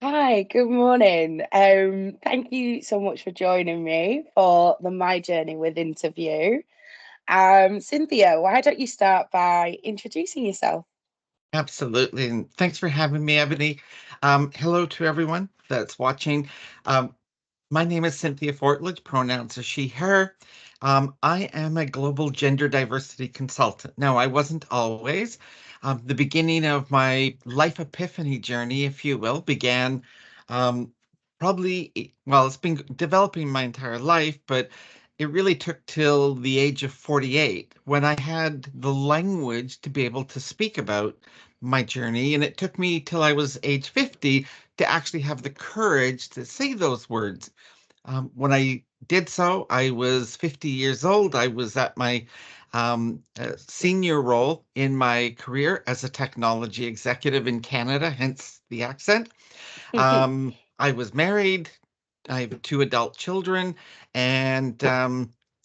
Hi, good morning. Thank you so much for joining me for the My Journey with interview. Cynthia, why don't you start by introducing yourself? Absolutely. And thanks for having me, Ebony. Hello to everyone that's watching. Um, my name is Cynthia Fortlage, pronouns are she, her. I am a global gender diversity consultant. Now, I wasn't always. The beginning of my life epiphany journey, if you will, began um, well, it's been developing my entire life, but it really took till the age of 48 when I had the language to be able to speak about my journey. And it took me till I was age 50 to actually have the courage to say those words. When I did so, I was 50 years old. I was at my senior role in my career as a technology executive in Canada, hence the accent. I was married. I have two adult children, and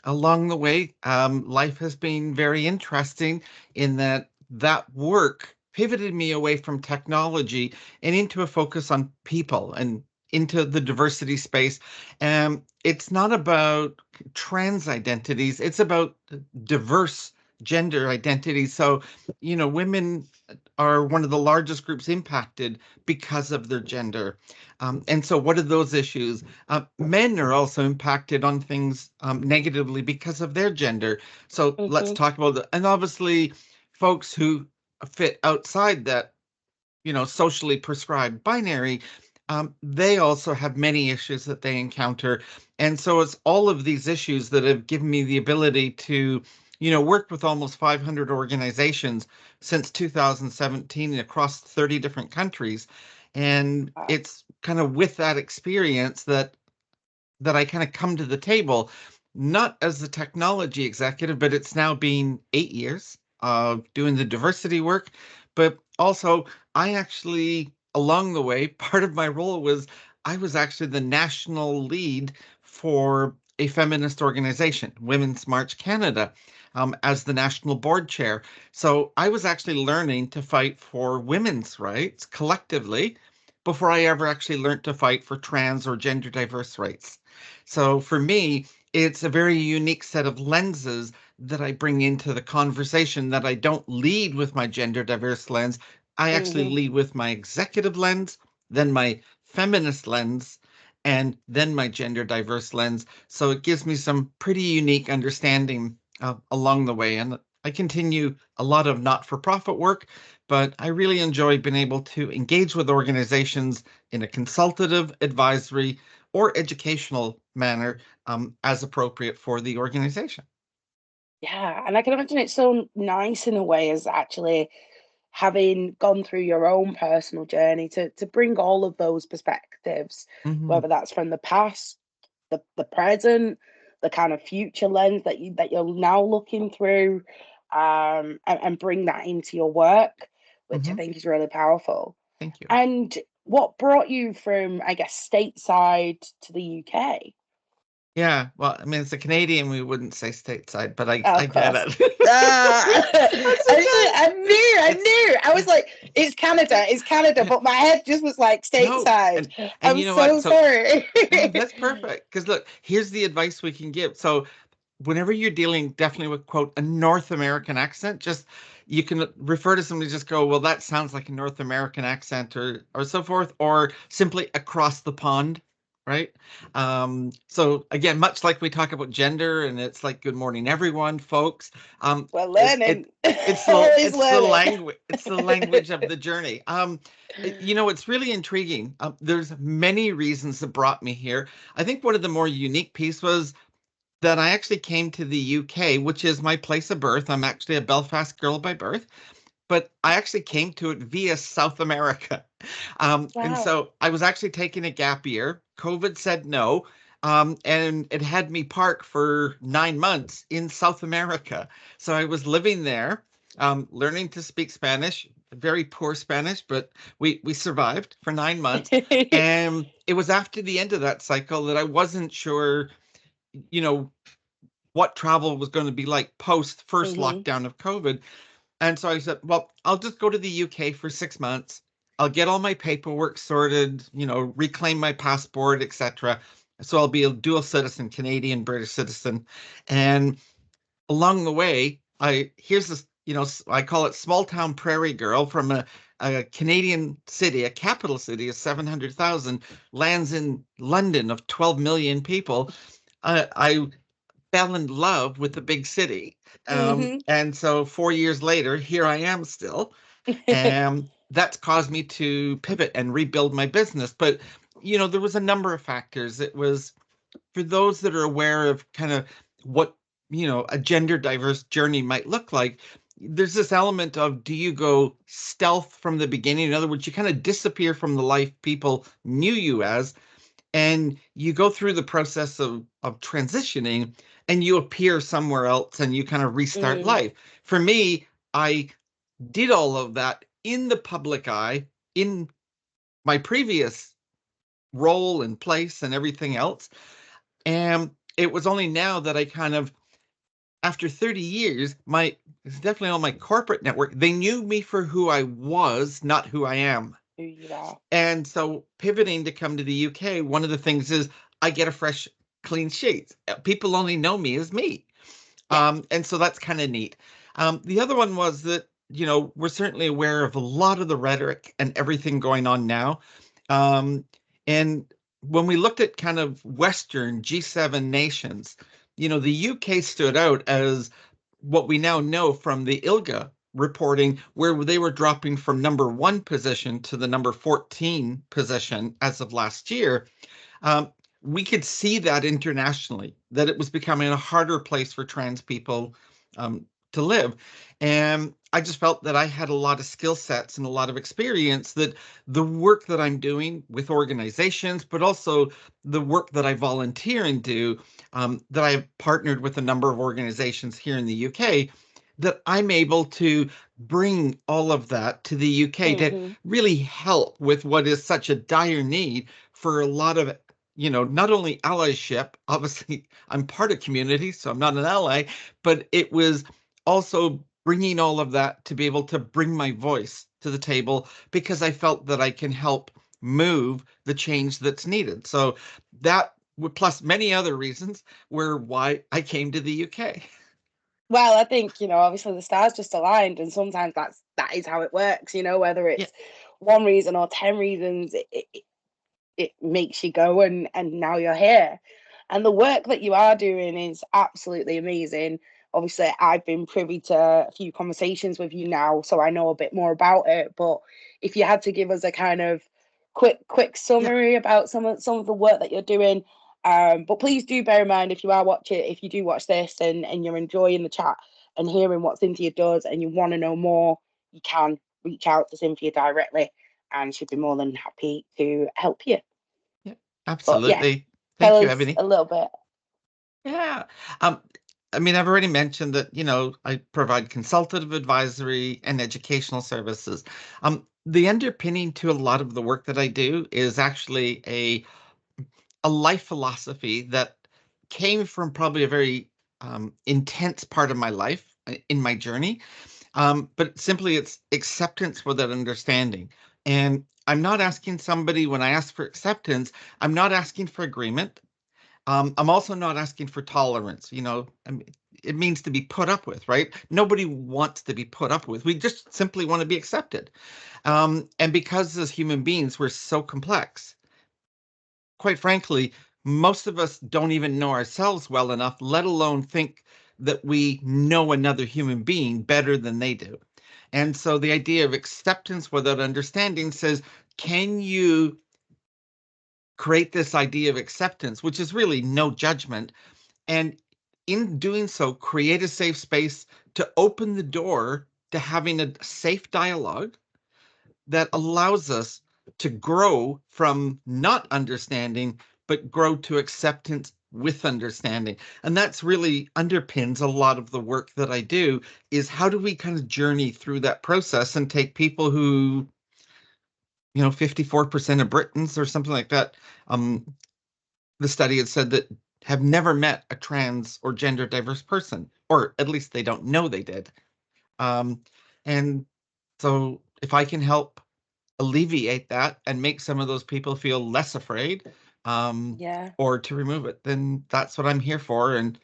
along the way, life has been very interesting in that work pivoted me away from technology and into a focus on people and into the diversity space. It's not about trans identities; it's about diverse gender identities. So, women are one of the largest groups impacted because of their gender. And so, what are those issues? Men are also impacted on things negatively because of their gender. So, let's hmm talk about that. And obviously, folks who fit outside that, socially prescribed binary, they also have many issues that they encounter. And so, it's all of these issues that have given me the ability to, work with almost 500 organizations since 2017 across 30 different countries. And Wow. it's kind of with that experience that I kind of come to the table, not as the technology executive, but it's now been 8 years of doing the diversity work. But also, I actually, along the way, part of my role was I was actually the national lead for a feminist organization, Women's March Canada, as the national board chair. So I was actually learning to fight for women's rights collectively before I ever actually learned to fight for trans or gender diverse rights. So for me, it's a very unique set of lenses that I bring into the conversation that I don't lead with my gender diverse lens. I actually hmm lead with my executive lens, then my feminist lens, and then my gender diverse lens. So it gives me some pretty unique understanding along the way. And I continue a lot of not for profit work, but I really enjoy being able to engage with organizations in a consultative, advisory, or educational manner as appropriate for the organization. Yeah, and I can imagine it's so nice in a way as actually having gone through your own personal journey to bring all of those perspectives, Hmm. whether that's from the past, the present, the kind of future lens that you're now looking through, and bring that into your work, which I Hmm. think is really powerful. Thank you. And what brought you from, I guess, stateside to the UK? Yeah, well, I mean, as a Canadian, we wouldn't say stateside, but I Of get course. it. Ah, That's okay. I It's knew. I was it's like, it's Canada, but my head just was like no, stateside. and I'm you know what? so So sorry. that's perfect because look, here's the advice we can give. So whenever you're dealing definitely with quote a North American accent, just you can refer to somebody, just go, well, that sounds like a North American accent or so forth, or simply across the pond, right? So again, much like we talk about gender and it's like good morning everyone, folks. We're It it learning. it's the Always it's the learning. language of the journey. It's really intriguing. There's many reasons that brought me here. I think one of the more unique piece was that I actually came to the UK, which is my place of birth. I'm actually a Belfast girl by birth, but I actually came to it via South America. And Wow. so I was actually taking a gap year. COVID said no. And it had me park for 9 months in South America. So I was living there, learning to speak Spanish, very poor Spanish, but we survived for 9 months. And it was after the end of that cycle that I wasn't sure, you know, what travel was going to be like post first hmm lockdown of COVID. And so I said, well, I'll just go to the UK for 6 months. I'll get all my paperwork sorted, reclaim my passport, etc. So I'll be a dual citizen, Canadian, British citizen. And along the way, here's this, I call it small town prairie girl from a Canadian city, a capital city of 700,000, lands in London of 12 million people. I fell in love with the big city. Hmm. And so 4 years later, here I am still. And that's caused me to pivot and rebuild my business. But, there was a number of factors. It was for those that are aware of kind of what, a gender diverse journey might look like. There's this element of, do you go stealth from the beginning? In other words, you kind of disappear from the life people knew you as, and you go through the process of transitioning, and you appear somewhere else and you kind of restart Mm. life. For me, I did all of that in the public eye in my previous role and place and everything else. And it was only now that I kind of, after 30 years, it's definitely on my corporate network, they knew me for who I was, not who I am. Who you are. And so pivoting to come to the UK, one of the things is I get a fresh, clean sheet. People only know me as me. Yeah. And so that's kind of neat. The other one was that, we're certainly aware of a lot of the rhetoric and everything going on now. Um, and when we looked at kind of Western G7 nations, the UK stood out as what we now know from the ILGA reporting, where they were dropping from number one position to the number 14 position as of last year. um, we could see that internationally, that it was becoming a harder place for trans people to live. And I just felt that I had a lot of skill sets and a lot of experience, that the work that I'm doing with organizations, but also the work that I volunteer and do, that I've partnered with a number of organizations here in the UK, that I'm able to bring all of that to the UK to Hmm. really help with what is such a dire need for a lot of, not only allyship. Obviously, I'm part of community, so I'm not an ally, but it was also bringing all of that to be able to bring my voice to the table, because I felt that I can help move the change that's needed. So that, plus many other reasons, were why I came to the UK. Well, I think, obviously the stars just aligned, and sometimes that is how it works, whether Yeah, it's one reason or 10 reasons, it makes you go, and now you're here. And the work that you are doing is absolutely amazing. Obviously, I've been privy to a few conversations with you now, so I know a bit more about it. But if you had to give us a kind of quick yeah, summary about some of the work that you're doing, but please do bear in mind, if you do watch this, and you're enjoying the chat and hearing what Cynthia does, and you want to know more, you can reach out to Cynthia directly, and she'd be more than happy to help you. yeah, But yeah, absolutely. tell Thank you, us Ebony. a little bit. Yeah. Um, I mean, I've already mentioned that, I provide consultative advisory and educational services. The underpinning to a lot of the work that I do is actually a life philosophy that came from probably a very intense part of my life in my journey. But simply, it's acceptance without understanding. And I'm not asking somebody, when I ask for acceptance, I'm not asking for agreement. I'm also not asking for tolerance. I mean, it means to be put up with, right? Nobody wants to be put up with. We just simply want to be accepted. And because as human beings, we're so complex, quite frankly, most of us don't even know ourselves well enough, let alone think that we know another human being better than they do. And so the idea of acceptance without understanding says, can you create this idea of acceptance, which is really no judgment? And in doing so, create a safe space to open the door to having a safe dialogue that allows us to grow from not understanding, but grow to acceptance with understanding. And that's really underpins a lot of the work that I do, is how do we kind of journey through that process and take people who, 54% of Britons or something like that. The study had said that have never met a trans or gender diverse person, or at least they don't know they did. Um, and so if I can help alleviate that and make some of those people feel less afraid, um, Yeah. or to remove it, then that's what I'm here for. And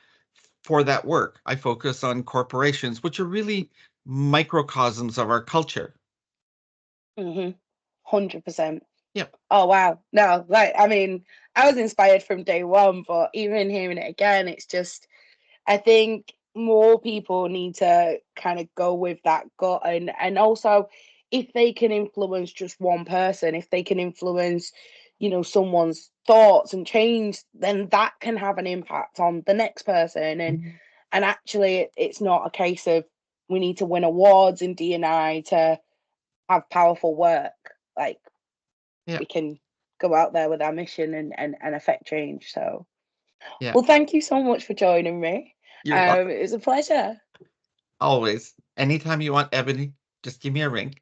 for that work, I focus on corporations, which are really microcosms of our culture. 100%. Yeah. Oh wow. No, like I mean, I was inspired from day one, but even hearing it again, it's just I think more people need to kind of go with that gut, and also if they can influence just one person, if they can influence, someone's thoughts and change, then that can have an impact on the next person. And actually it's not a case of we need to win awards in D&I to have powerful work. Like Yeah. we can go out there with our mission and affect change. So, Yeah. well, thank you so much for joining me. You're welcome. It was a pleasure. Always. Anytime you want, Ebony, just give me a ring.